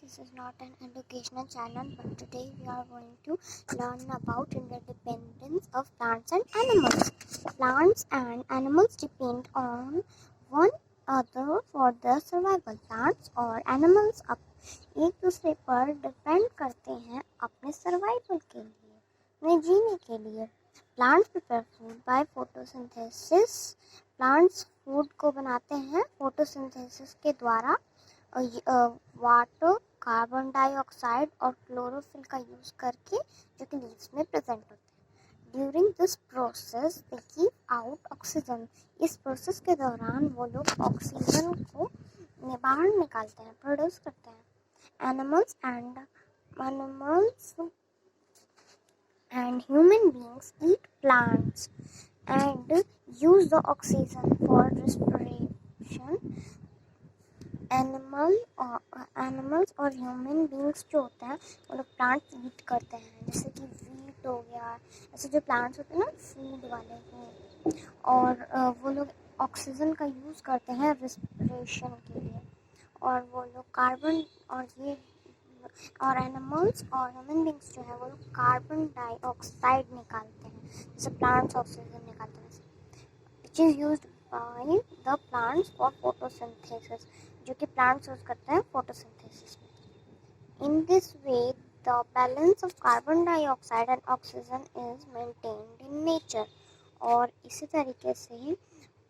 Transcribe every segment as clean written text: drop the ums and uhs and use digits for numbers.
this is not an educational channel, but today we are going to learn about interdependence of plants and animals. Plants and animals depend on one another for their survival. Plants और animals एक दूसरे पर depend करते हैं अपने survival के लिए, अपने जीने के लिए. Plants prepare food by photosynthesis. Plants food को बनाते हैं फोटोसिंथेसिस के द्वारा. वाटर, कार्बन डाइऑक्साइड और क्लोरोफिल का यूज करके, जो कि लीव्स में प्रेजेंट होते हैं. During this process they give out oxygen. इस प्रोसेस के दौरान वो लोग ऑक्सीजन को बाहर निकालते हैं, प्रोड्यूस करते हैं. Animals and human beings eat plants and use the oxygen for respiration. Animals और ह्यूमन बींग्स जो होते हैं वो लोग प्लांट्स ईट करते हैं, जैसे कि वीट हो गया. ऐसे जो प्लांट्स होते हैं ना फूड वाले वो, और वो लोग ऑक्सीजन का यूज़ करते हैं रिस्पिरेशन के लिए. और वो लोग कार्बन और एनिमल्स और ह्यूमन बींग्स जो है वो लोग कार्बन डाइऑक्साइड निकालते हैं, जैसे प्लांट्स ऑक्सीजन निकालते हैं, which is used by the plants for photosynthesis, जो कि प्लांट्स यूज करते हैं फोटोसिंथेसिस में. In this way the balance of carbon dioxide and oxygen is maintained in nature. और इसी तरीके से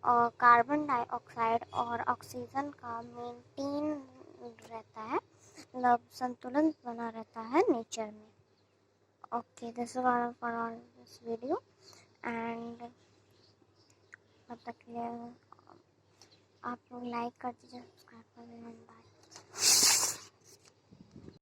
कार्बन डाइऑक्साइड और ऑक्सीजन का मेंटेन रहता है, मतलब संतुलन बना रहता है नेचर में. Okay, this is all for this video and तब तक के लिए आप लोग लाइक कर दीजिए, सब्सक्राइब कर दीजिए.